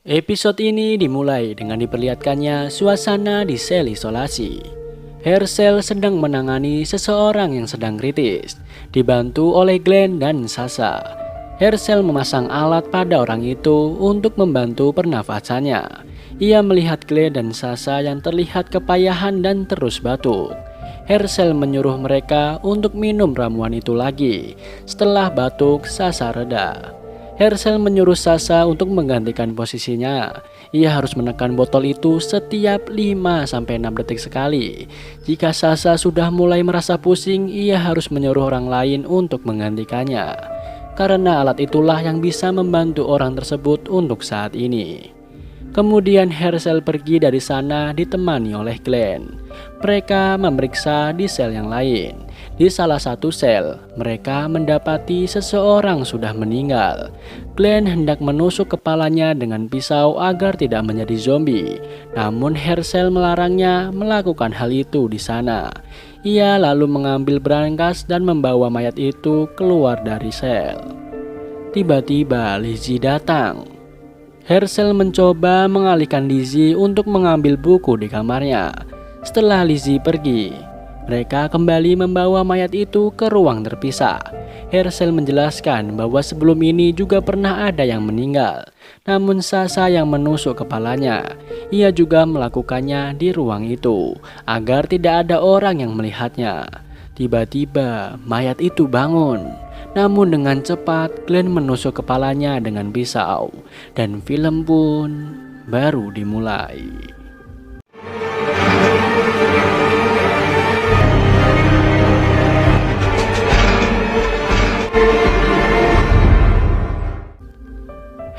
Episode ini dimulai dengan diperlihatkannya suasana di sel isolasi. Herschel sedang menangani seseorang yang sedang kritis, dibantu oleh Glenn dan Sasha. Herschel memasang alat pada orang itu untuk membantu pernafasannya. Ia melihat Glenn dan Sasha yang terlihat kepayahan dan terus batuk. Herschel menyuruh mereka untuk minum ramuan itu lagi. Setelah batuk, Sasha reda. Herschel menyuruh Sasha untuk menggantikan posisinya. Ia harus menekan botol itu setiap 5-6 detik sekali. Jika Sasha sudah mulai merasa pusing, ia harus menyuruh orang lain untuk menggantikannya. Karena alat itulah yang bisa membantu orang tersebut untuk saat ini. Kemudian Herschel pergi dari sana ditemani oleh Glenn. Mereka memeriksa di sel yang lain. Di salah satu sel, mereka mendapati seseorang sudah meninggal. Glenn hendak menusuk kepalanya dengan pisau agar tidak menjadi zombie. Namun Herschel melarangnya melakukan hal itu di sana. Ia lalu mengambil brankas dan membawa mayat itu keluar dari sel. Tiba-tiba Lizzie datang. Herschel mencoba mengalihkan Lizzie untuk mengambil buku di kamarnya. Setelah Lizzie pergi, mereka kembali membawa mayat itu ke ruang terpisah. Herschel menjelaskan bahwa sebelum ini juga pernah ada yang meninggal, namun Sasha yang menusuk kepalanya. Ia juga melakukannya di ruang itu agar tidak ada orang yang melihatnya. Tiba-tiba mayat itu bangun. Namun dengan cepat Glenn menusuk kepalanya dengan pisau. Dan film pun baru dimulai.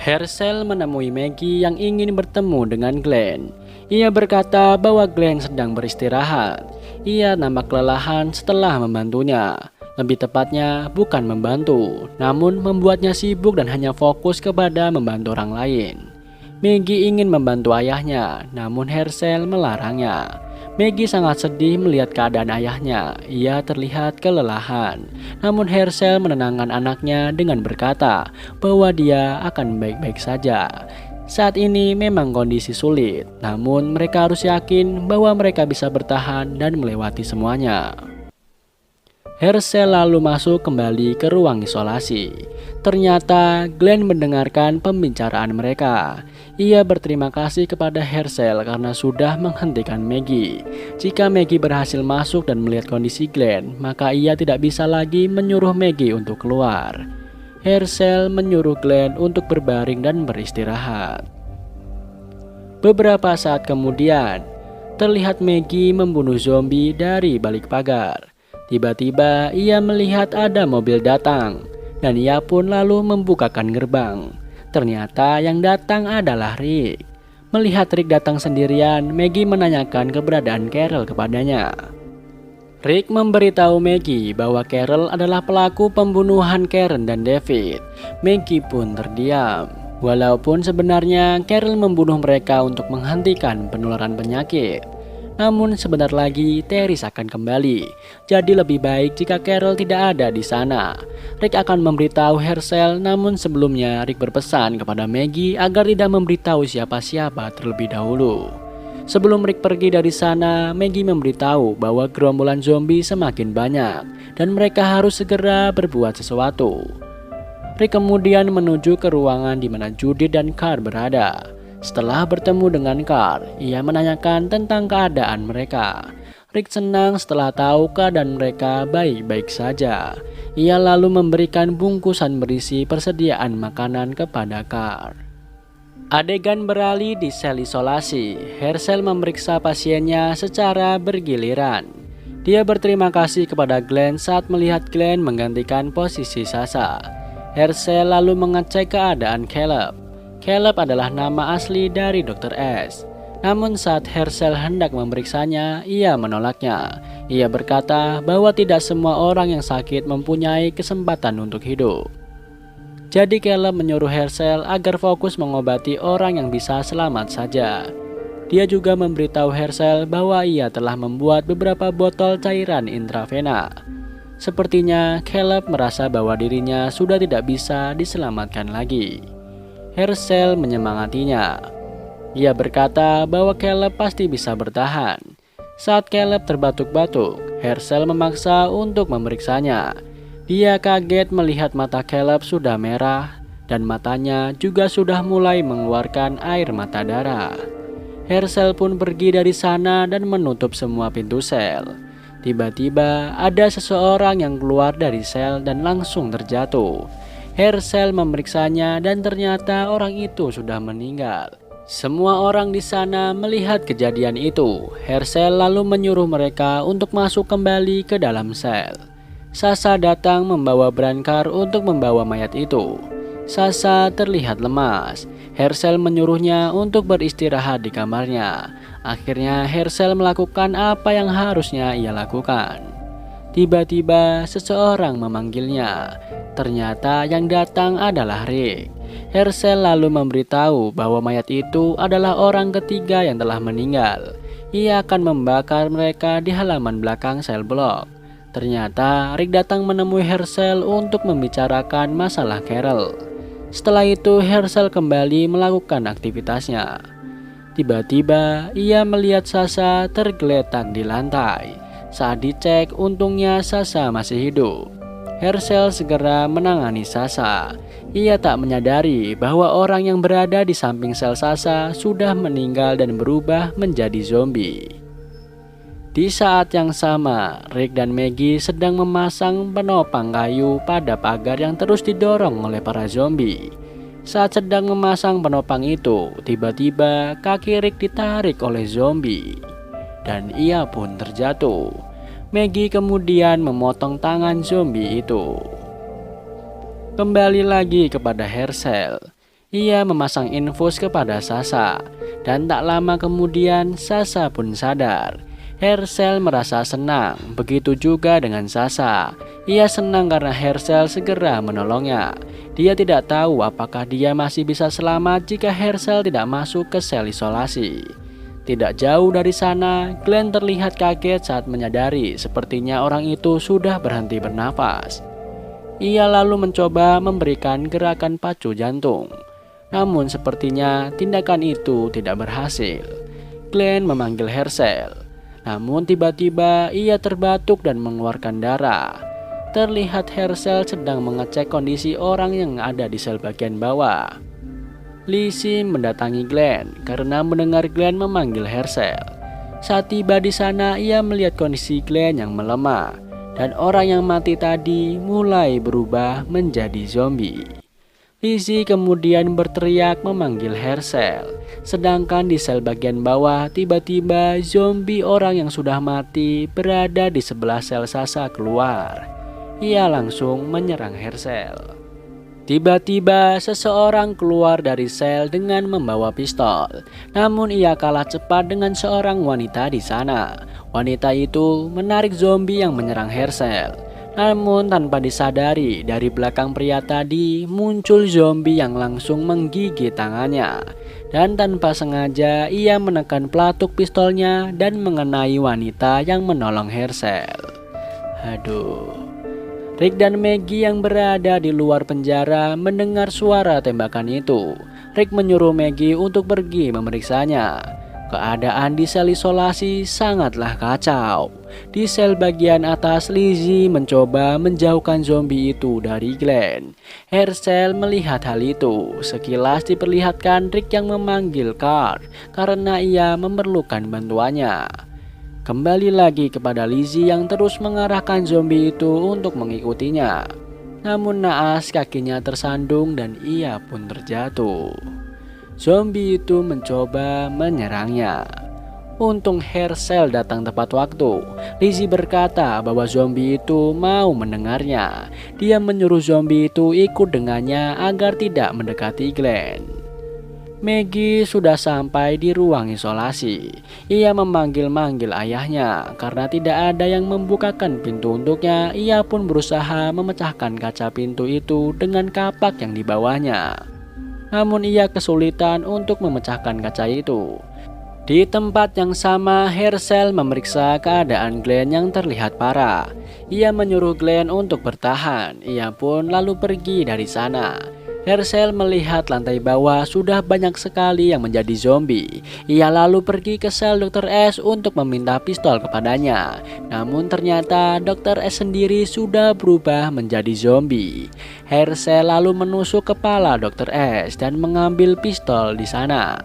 Herschel menemui Maggie yang ingin bertemu dengan Glenn. Ia berkata bahwa Glenn sedang beristirahat. Ia nampak kelelahan setelah membantunya. Lebih tepatnya bukan membantu, namun membuatnya sibuk dan hanya fokus kepada membantu orang lain. Maggie ingin membantu ayahnya, namun Herschel melarangnya. Maggie sangat sedih melihat keadaan ayahnya. Ia terlihat kelelahan, namun Herschel menenangkan anaknya dengan berkata bahwa dia akan baik-baik saja. Saat ini memang kondisi sulit, namun mereka harus yakin bahwa mereka bisa bertahan dan melewati semuanya. Herschel lalu masuk kembali ke ruang isolasi. Ternyata Glenn mendengarkan pembicaraan mereka. Ia berterima kasih kepada Herschel karena sudah menghentikan Maggie. Jika Maggie berhasil masuk dan melihat kondisi Glenn, maka ia tidak bisa lagi menyuruh Maggie untuk keluar. Herschel menyuruh Glenn untuk berbaring dan beristirahat. Beberapa saat kemudian, terlihat Maggie membunuh zombie dari balik pagar. Tiba-tiba ia melihat ada mobil datang, dan ia pun lalu membukakan gerbang. Ternyata yang datang adalah Rick. Melihat Rick datang sendirian, Maggie menanyakan keberadaan Carol kepadanya. Rick memberitahu Maggie bahwa Carol adalah pelaku pembunuhan Karen dan David. Maggie pun terdiam. Walaupun sebenarnya Carol membunuh mereka untuk menghentikan penularan penyakit. Namun sebentar lagi Therese akan kembali. Jadi lebih baik jika Carol tidak ada di sana. Rick akan memberitahu Herschel, namun sebelumnya Rick berpesan kepada Maggie agar tidak memberitahu siapa-siapa terlebih dahulu. Sebelum Rick pergi dari sana, Maggie memberitahu bahwa gerombolan zombie semakin banyak dan mereka harus segera berbuat sesuatu. Rick kemudian menuju ke ruangan di mana Judith dan Carl berada. Setelah bertemu dengan Carl, ia menanyakan tentang keadaan mereka. Rick senang setelah tahu keadaan mereka baik-baik saja. Ia lalu memberikan bungkusan berisi persediaan makanan kepada Carl. Adegan beralih di sel isolasi. Herschel memeriksa pasiennya secara bergiliran. Dia berterima kasih kepada Glenn saat melihat Glenn menggantikan posisi Sasha. Herschel lalu mengecek keadaan Caleb. Caleb adalah nama asli dari Dr. S. Namun saat Herschel hendak memeriksanya, ia menolaknya. Ia berkata bahwa tidak semua orang yang sakit mempunyai kesempatan untuk hidup. Jadi Caleb menyuruh Herschel agar fokus mengobati orang yang bisa selamat saja. Dia juga memberitahu Herschel bahwa ia telah membuat beberapa botol cairan intravena. Sepertinya Caleb merasa bahwa dirinya sudah tidak bisa diselamatkan lagi. Herschel menyemangatinya. Ia berkata bahwa Caleb pasti bisa bertahan. Saat Caleb terbatuk-batuk, Herschel memaksa untuk memeriksanya. Dia kaget melihat mata Caleb sudah merah dan matanya juga sudah mulai mengeluarkan air mata darah. Herschel pun pergi dari sana dan menutup semua pintu sel. Tiba-tiba ada seseorang yang keluar dari sel dan langsung terjatuh. Herschel memeriksanya dan ternyata orang itu sudah meninggal. Semua orang di sana melihat kejadian itu. Herschel lalu menyuruh mereka untuk masuk kembali ke dalam sel. Sasha datang membawa Brancar untuk membawa mayat itu. Sasha terlihat lemas. Herschel menyuruhnya untuk beristirahat di kamarnya. Akhirnya Herschel melakukan apa yang harusnya ia lakukan. Tiba-tiba seseorang memanggilnya. Ternyata yang datang adalah Rick. Herschel lalu memberitahu bahwa mayat itu adalah orang ketiga yang telah meninggal. Ia akan membakar mereka di halaman belakang sel blok. Ternyata Rick datang menemui Herschel untuk membicarakan masalah Carol. Setelah itu Herschel kembali melakukan aktivitasnya. Tiba-tiba ia melihat Sasha tergeletak di lantai. Saat dicek, untungnya Sasha masih hidup. Herschel segera menangani Sasha. Ia tak menyadari bahwa orang yang berada di samping sel Sasha sudah meninggal dan berubah menjadi zombie. Di saat yang sama, Rick dan Maggie sedang memasang penopang kayu pada pagar yang terus didorong oleh para zombie. Saat sedang memasang penopang itu, tiba-tiba kaki Rick ditarik oleh zombie dan ia pun terjatuh. Maggie kemudian memotong tangan zombie itu. Kembali lagi kepada Herschel. Ia memasang infus kepada Sasha dan tak lama kemudian Sasha pun sadar. Herschel merasa senang, begitu juga dengan Sasha. Ia senang karena Herschel segera menolongnya. Dia tidak tahu apakah dia masih bisa selamat jika Herschel tidak masuk ke sel isolasi. Tidak jauh dari sana, Glenn terlihat kaget saat menyadari sepertinya orang itu sudah berhenti bernafas. Ia lalu mencoba memberikan gerakan pacu jantung. Namun sepertinya tindakan itu tidak berhasil. Glenn memanggil Herschel. Namun tiba-tiba ia terbatuk dan mengeluarkan darah. Terlihat Herschel sedang mengecek kondisi orang yang ada di sel bagian bawah. Lizzie mendatangi Glenn karena mendengar Glenn memanggil Herschel. Saat tiba di sana, ia melihat kondisi Glenn yang melemah dan orang yang mati tadi mulai berubah menjadi zombie. Lizzie kemudian berteriak memanggil Herschel. Sedangkan di sel bagian bawah, tiba-tiba zombie orang yang sudah mati berada di sebelah sel Sasha keluar. Ia langsung menyerang Herschel. Tiba-tiba seseorang keluar dari sel dengan membawa pistol. Namun ia kalah cepat dengan seorang wanita di sana. Wanita itu menarik zombie yang menyerang Herschel. Namun tanpa disadari, dari belakang pria tadi muncul zombie yang langsung menggigit tangannya. Dan tanpa sengaja ia menekan pelatuk pistolnya dan mengenai wanita yang menolong Herschel. Aduh. Rick dan Maggie yang berada di luar penjara mendengar suara tembakan itu. Rick menyuruh Maggie untuk pergi memeriksanya. Keadaan di sel isolasi sangatlah kacau. Di sel bagian atas, Lizzie mencoba menjauhkan zombie itu dari Glenn. Herschel melihat hal itu. Sekilas diperlihatkan Rick yang memanggil Carl karena ia memerlukan bantuannya. Kembali lagi kepada Lizzie yang terus mengarahkan zombie itu untuk mengikutinya. Namun naas kakinya tersandung dan ia pun terjatuh. Zombie itu mencoba menyerangnya. Untung Herschel datang tepat waktu. Lizzie berkata bahwa zombie itu mau mendengarnya. Dia menyuruh zombie itu ikut dengannya agar tidak mendekati Glenn. Maggie sudah sampai di ruang isolasi. Ia memanggil-manggil ayahnya. Karena tidak ada yang membukakan pintu untuknya, ia pun berusaha memecahkan kaca pintu itu dengan kapak yang dibawanya. Namun ia kesulitan untuk memecahkan kaca itu. Di tempat yang sama, Herschel memeriksa keadaan Glenn yang terlihat parah. Ia menyuruh Glenn untuk bertahan. Ia pun lalu pergi dari sana. Herschel melihat lantai bawah sudah banyak sekali yang menjadi zombie. Ia lalu pergi ke sel Dr. S untuk meminta pistol kepadanya. Namun ternyata Dr. S sendiri sudah berubah menjadi zombie. Herschel lalu menusuk kepala Dr. S dan mengambil pistol di sana.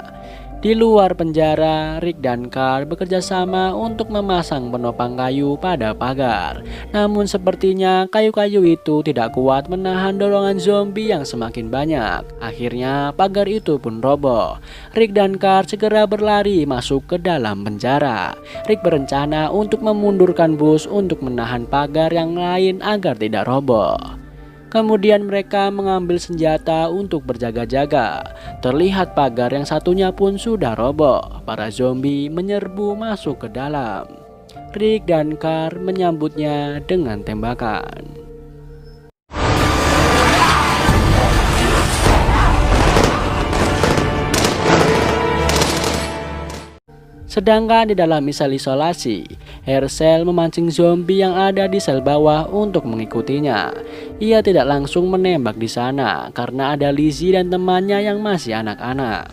Di luar penjara, Rick dan Carl bekerja sama untuk memasang penopang kayu pada pagar. Namun sepertinya kayu-kayu itu tidak kuat menahan dorongan zombie yang semakin banyak. Akhirnya pagar itu pun roboh. Rick dan Carl segera berlari masuk ke dalam penjara. Rick berencana untuk memundurkan bus untuk menahan pagar yang lain agar tidak roboh. Kemudian mereka mengambil senjata untuk berjaga-jaga. Terlihat pagar yang satunya pun sudah roboh. Para zombie menyerbu masuk ke dalam. Rick dan Carl menyambutnya dengan tembakan. Sedangkan di dalam sel isolasi, Herschel memancing zombie yang ada di sel bawah untuk mengikutinya. Ia tidak langsung menembak di sana karena ada Lizzie dan temannya yang masih anak-anak.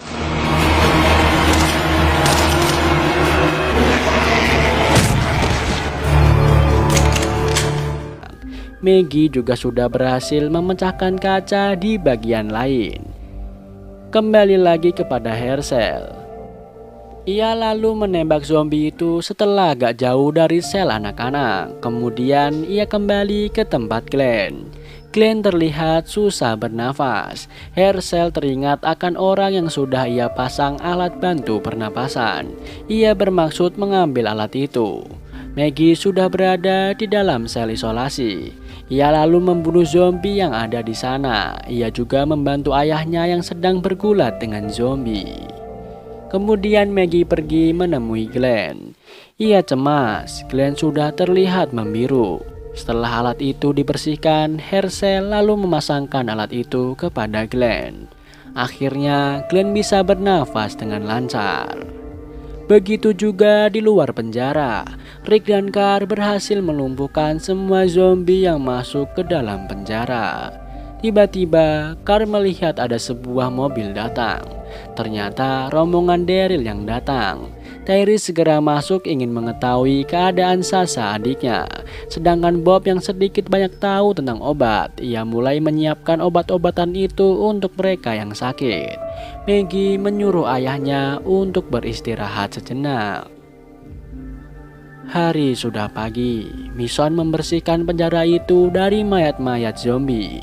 Maggie juga sudah berhasil memecahkan kaca di bagian lain. Kembali lagi kepada Herschel. Ia lalu menembak zombie itu setelah agak jauh dari sel anak-anak. Kemudian ia kembali ke tempat Glenn. Glenn terlihat susah bernafas. Herschel teringat akan orang yang sudah ia pasang alat bantu pernapasan. Ia bermaksud mengambil alat itu. Maggie sudah berada di dalam sel isolasi. Ia lalu membunuh zombie yang ada di sana. Ia juga membantu ayahnya yang sedang bergulat dengan zombie. Kemudian Maggie pergi menemui Glenn. Ia cemas, Glenn sudah terlihat membiru. Setelah alat itu dibersihkan, Herschel lalu memasangkan alat itu kepada Glenn. Akhirnya Glenn bisa bernafas dengan lancar. Begitu juga di luar penjara. Rick dan Carl berhasil melumpuhkan semua zombie yang masuk ke dalam penjara. Tiba-tiba, Carl melihat ada sebuah mobil datang. Ternyata rombongan Daryl yang datang. Tyrese segera masuk ingin mengetahui keadaan Sasha adiknya. Sedangkan Bob yang sedikit banyak tahu tentang obat. Ia mulai menyiapkan obat-obatan itu untuk mereka yang sakit. Maggie menyuruh ayahnya untuk beristirahat sejenak. Hari sudah pagi. Mission membersihkan penjara itu dari mayat-mayat zombie.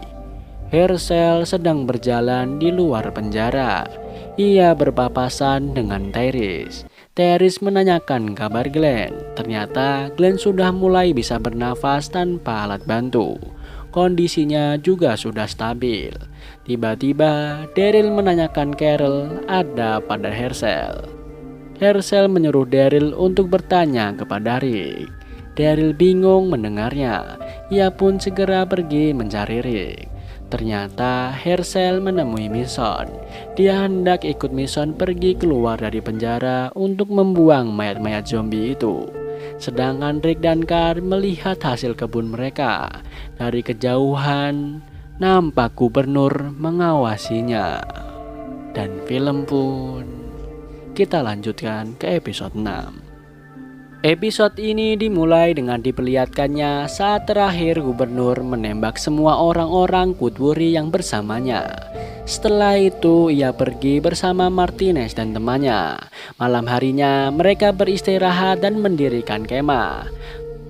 Herschel sedang berjalan di luar penjara. Ia berpapasan dengan Tyrese. Tyrese menanyakan kabar Glenn. Ternyata Glenn sudah mulai bisa bernafas tanpa alat bantu. Kondisinya juga sudah stabil. Tiba-tiba Daryl menanyakan Carol ada pada Herschel. Herschel menyuruh Daryl untuk bertanya kepada Rick. Daryl bingung mendengarnya. Ia pun segera pergi mencari Rick. Ternyata Herschel menemui Mission. Dia hendak ikut Mission pergi keluar dari penjara untuk membuang mayat-mayat zombie itu. Sedangkan Rick dan Carl melihat hasil kebun mereka. Dari kejauhan, nampak gubernur mengawasinya. Dan film pun kita lanjutkan ke episode 6. Episode ini dimulai dengan diperlihatkannya saat terakhir gubernur menembak semua orang-orang Woodbury yang bersamanya. Setelah itu ia pergi bersama Martinez dan temannya. Malam harinya mereka beristirahat dan mendirikan kemah.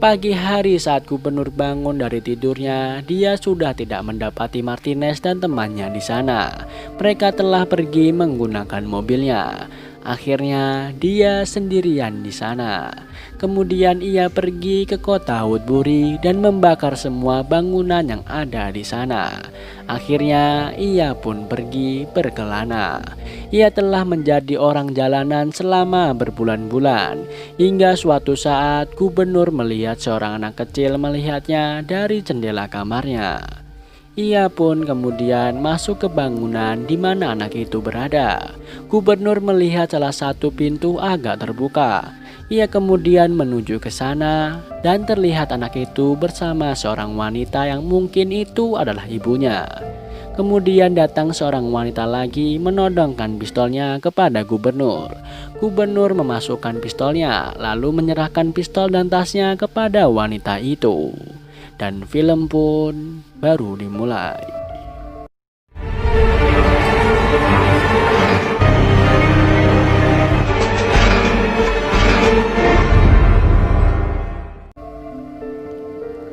Pagi hari saat gubernur bangun dari tidurnya, dia sudah tidak mendapati Martinez dan temannya di sana. Mereka telah pergi menggunakan mobilnya. Akhirnya dia sendirian di sana. Kemudian ia pergi ke kota Woodbury dan membakar semua bangunan yang ada di sana. Akhirnya ia pun pergi berkelana. Ia telah menjadi orang jalanan selama berbulan-bulan. Hingga suatu saat gubernur melihat seorang anak kecil melihatnya dari jendela kamarnya. Ia pun kemudian masuk ke bangunan di mana anak itu berada. Gubernur melihat salah satu pintu agak terbuka. Ia kemudian menuju ke sana dan terlihat anak itu bersama seorang wanita yang mungkin itu adalah ibunya. Kemudian datang seorang wanita lagi menodongkan pistolnya kepada gubernur. Gubernur memasukkan pistolnya, lalu menyerahkan pistol dan tasnya kepada wanita itu. Dan film pun baru dimulai.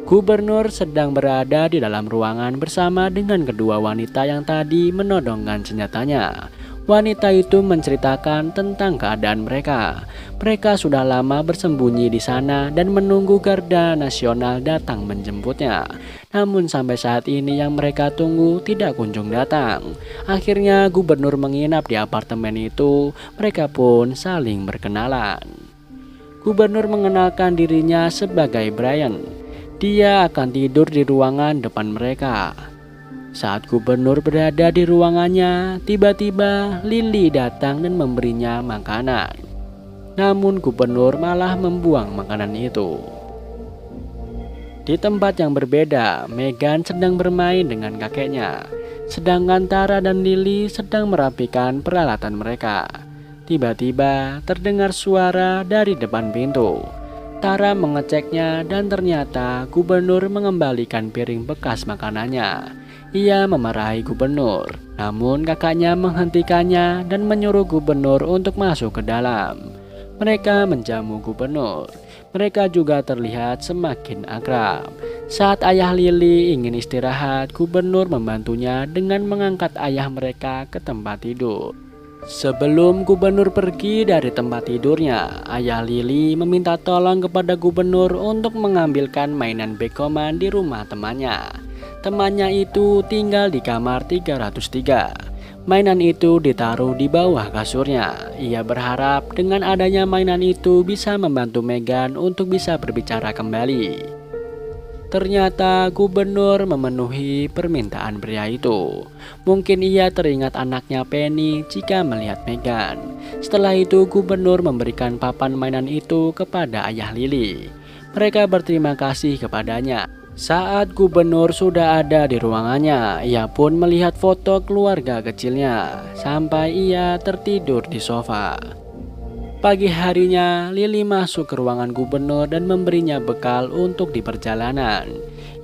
Gubernur sedang berada di dalam ruangan bersama dengan kedua wanita yang tadi menodongkan senjatanya. Wanita itu menceritakan tentang keadaan mereka. Mereka sudah lama bersembunyi di sana dan menunggu Garda Nasional datang menjemputnya. Namun sampai saat ini yang mereka tunggu tidak kunjung datang. Akhirnya gubernur menginap di apartemen itu. Mereka pun saling berkenalan. Gubernur mengenalkan dirinya sebagai Brian. Dia akan tidur di ruangan depan mereka. Saat gubernur berada di ruangannya, tiba-tiba Lily datang dan memberinya makanan. Namun gubernur malah membuang makanan itu. Di tempat yang berbeda, Megan sedang bermain dengan kakeknya. Sedangkan Tara dan Lily sedang merapikan peralatan mereka. Tiba-tiba terdengar suara dari depan pintu. Tara mengeceknya dan ternyata gubernur mengembalikan piring bekas makanannya. Ia memarahi gubernur, namun kakaknya menghentikannya dan menyuruh gubernur untuk masuk ke dalam. Mereka menjamu gubernur. Mereka juga terlihat semakin akrab. Saat ayah Lily ingin istirahat, gubernur membantunya dengan mengangkat ayah mereka ke tempat tidur. Sebelum gubernur pergi dari tempat tidurnya, ayah Lily meminta tolong kepada gubernur untuk mengambilkan mainan Bekoman di rumah temannya. Temannya itu tinggal di kamar 303. Mainan itu ditaruh di bawah kasurnya. Ia berharap dengan adanya mainan itu bisa membantu Megan untuk bisa berbicara kembali. Ternyata gubernur memenuhi permintaan pria itu. Mungkin ia teringat anaknya Penny jika melihat Megan. Setelah itu gubernur memberikan papan mainan itu kepada ayah Lily. Mereka berterima kasih kepadanya. Saat gubernur sudah ada di ruangannya, ia pun melihat foto keluarga kecilnya sampai ia tertidur di sofa. Pagi harinya, Lily masuk ke ruangan gubernur dan memberinya bekal untuk di perjalanan.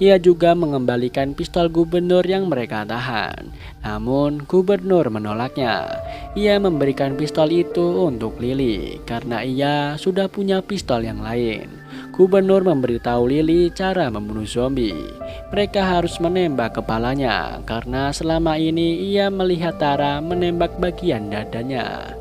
Ia juga mengembalikan pistol gubernur yang mereka tahan. Namun, gubernur menolaknya. Ia memberikan pistol itu untuk Lily karena ia sudah punya pistol yang lain. Gubernur memberitahu Lily cara membunuh zombie. Mereka harus menembak kepalanya karena selama ini ia melihat Tara menembak bagian dadanya.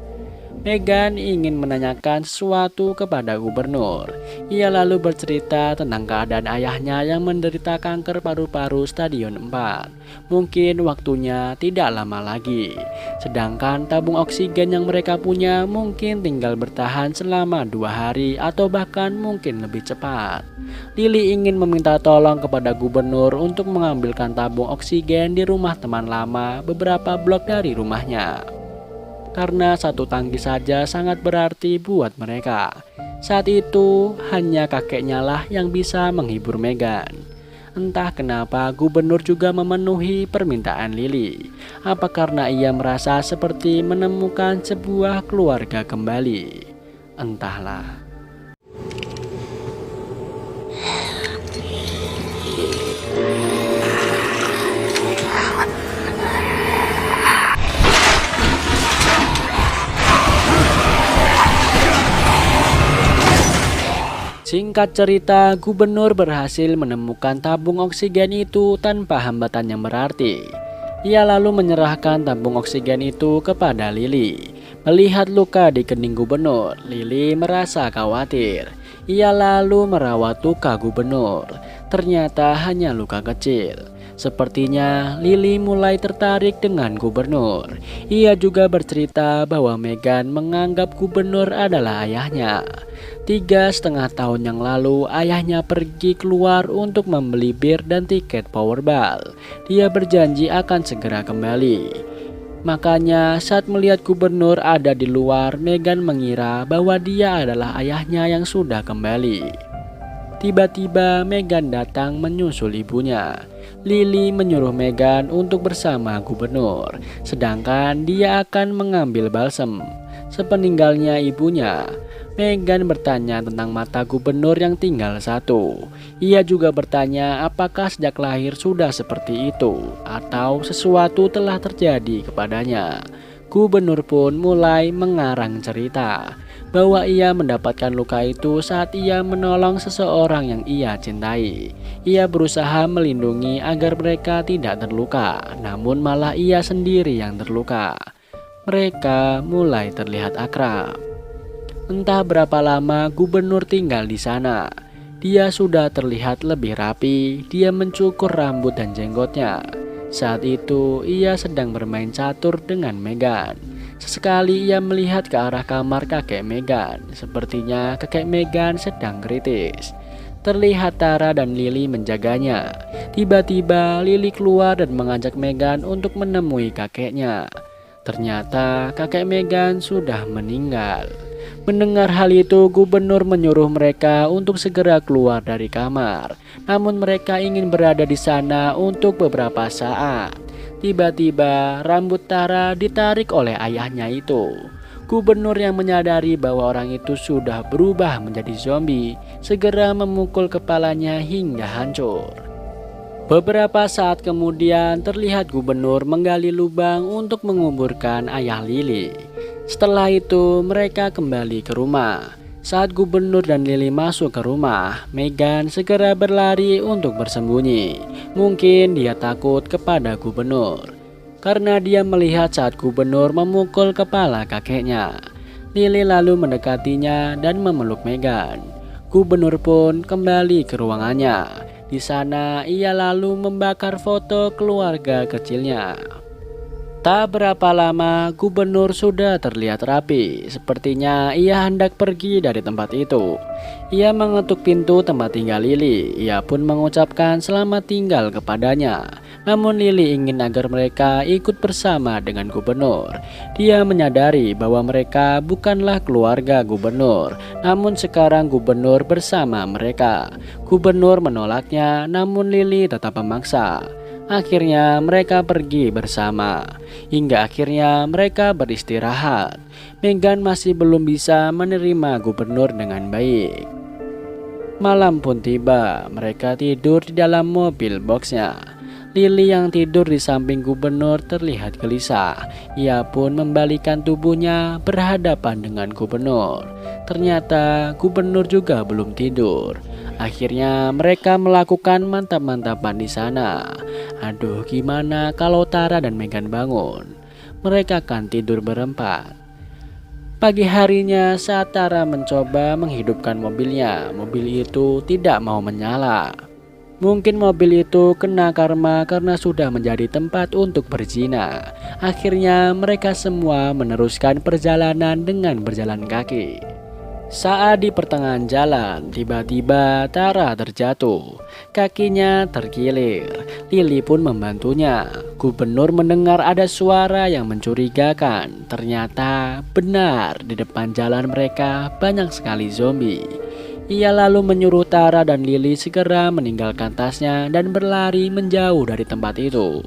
Megan ingin menanyakan sesuatu kepada gubernur. Ia lalu bercerita tentang keadaan ayahnya yang menderita kanker paru-paru stadium 4. Mungkin waktunya tidak lama lagi. Sedangkan tabung oksigen yang mereka punya mungkin tinggal bertahan selama 2 hari atau bahkan mungkin lebih cepat. Lily ingin meminta tolong kepada gubernur untuk mengambilkan tabung oksigen di rumah teman lama beberapa blok dari rumahnya. Karena satu tangki saja sangat berarti buat mereka. Saat itu hanya kakeknya lah yang bisa menghibur Megan. Entah kenapa gubernur juga memenuhi permintaan Lily. Apa karena ia merasa seperti menemukan sebuah keluarga kembali? Entahlah. Singkat cerita, gubernur berhasil menemukan tabung oksigen itu tanpa hambatan yang berarti. Ia lalu menyerahkan tabung oksigen itu kepada Lily. Melihat luka di kening gubernur, Lily merasa khawatir. Ia lalu merawat luka gubernur. Ternyata hanya luka kecil. Sepertinya Lily mulai tertarik dengan gubernur. Ia juga bercerita bahwa Megan menganggap gubernur adalah ayahnya. 3,5 tahun yang lalu ayahnya pergi keluar untuk membeli bir dan tiket Powerball. Dia berjanji akan segera kembali. Makanya saat melihat gubernur ada di luar, Megan mengira bahwa dia adalah ayahnya yang sudah kembali. Tiba-tiba Megan datang menyusul ibunya. Lily menyuruh Megan untuk bersama gubernur, sedangkan dia akan mengambil balsem. Sepeninggalnya ibunya, Megan bertanya tentang mata gubernur yang tinggal satu. Ia juga bertanya apakah sejak lahir sudah seperti itu atau sesuatu telah terjadi kepadanya. Gubernur pun mulai mengarang cerita bahwa ia mendapatkan luka itu saat ia menolong seseorang yang ia cintai. Ia berusaha melindungi agar mereka tidak terluka, namun malah ia sendiri yang terluka. Mereka mulai terlihat akrab. Entah berapa lama gubernur tinggal di sana. Dia sudah terlihat lebih rapi, dia mencukur rambut dan jenggotnya. Saat itu ia sedang bermain catur dengan Megan. Sesekali ia melihat ke arah kamar kakek Megan. Sepertinya kakek Megan sedang kritis. Terlihat Tara dan Lily menjaganya. Tiba-tiba Lily keluar dan mengajak Megan untuk menemui kakeknya. Ternyata kakek Megan sudah meninggal. Mendengar hal itu, gubernur menyuruh mereka untuk segera keluar dari kamar. Namun mereka ingin berada di sana untuk beberapa saat. Tiba-tiba rambut Tara ditarik oleh ayahnya itu. Gubernur yang menyadari bahwa orang itu sudah berubah menjadi zombie, segera memukul kepalanya hingga hancur. Beberapa saat kemudian terlihat gubernur menggali lubang untuk menguburkan ayah Lily. Setelah itu mereka kembali ke rumah. Saat gubernur dan Lily masuk ke rumah, Megan segera berlari untuk bersembunyi. Mungkin dia takut kepada gubernur, karena dia melihat saat gubernur memukul kepala kakeknya. Lily lalu mendekatinya dan memeluk Megan. Gubernur pun kembali ke ruangannya. Di sana ia lalu membakar foto keluarga kecilnya. Tak berapa lama gubernur sudah terlihat rapi. Sepertinya ia hendak pergi dari tempat itu. Ia mengetuk pintu tempat tinggal Lily. Ia pun mengucapkan selamat tinggal kepadanya. Namun Lily ingin agar mereka ikut bersama dengan gubernur. Dia menyadari bahwa mereka bukanlah keluarga gubernur, namun sekarang gubernur bersama mereka. Gubernur menolaknya, namun Lily tetap memaksa. Akhirnya mereka pergi bersama. Hingga akhirnya mereka beristirahat. Megan masih belum bisa menerima gubernur dengan baik. Malam pun tiba. Mereka tidur di dalam mobil boxnya. Lily yang tidur di samping gubernur terlihat gelisah. Ia pun membalikkan tubuhnya berhadapan dengan gubernur. Ternyata gubernur juga belum tidur. Akhirnya mereka melakukan mantap-mantapan di sana. Aduh, gimana kalau Tara dan Megan bangun? Mereka akan tidur berempat. Pagi harinya saat Tara mencoba menghidupkan mobilnya, mobil itu tidak mau menyala. Mungkin mobil itu kena karma karena sudah menjadi tempat untuk berzina. Akhirnya mereka semua meneruskan perjalanan dengan berjalan kaki. Saat di pertengahan jalan, tiba-tiba Tara terjatuh. Kakinya terkilir. Lily pun membantunya. Gubernur mendengar ada suara yang mencurigakan. Ternyata benar di depan jalan mereka banyak sekali zombie. Ia lalu menyuruh Tara dan Lily segera meninggalkan tasnya dan berlari menjauh dari tempat itu.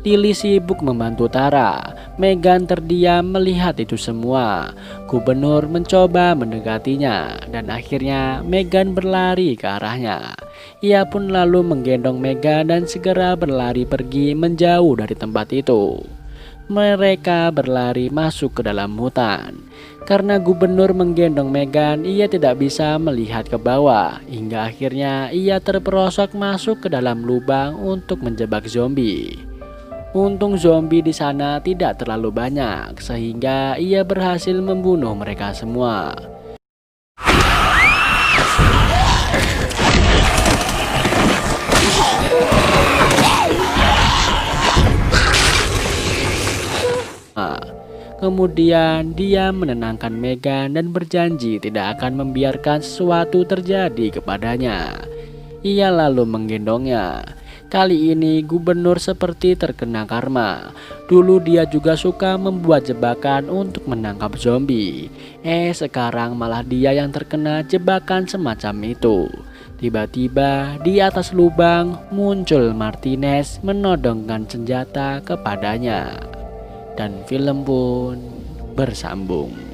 Lily sibuk membantu Tara. Megan terdiam melihat itu semua. Gubernur mencoba mendekatinya dan akhirnya Megan berlari ke arahnya. Ia pun lalu menggendong Megan dan segera berlari pergi menjauh dari tempat itu. Mereka berlari masuk ke dalam hutan. Karena gubernur menggendong Megan, ia tidak bisa melihat ke bawah. Hingga akhirnya ia terperosok masuk ke dalam lubang untuk menjebak zombie. Untung zombie di sana tidak terlalu banyak, sehingga ia berhasil membunuh mereka semua. Kemudian dia menenangkan Megan dan berjanji tidak akan membiarkan sesuatu terjadi kepadanya. Ia lalu menggendongnya. Kali ini gubernur seperti terkena karma. Dulu dia juga suka membuat jebakan untuk menangkap zombie. Sekarang malah dia yang terkena jebakan semacam itu. Tiba-tiba di atas lubang muncul Martinez menodongkan senjata kepadanya. Dan film pun bersambung.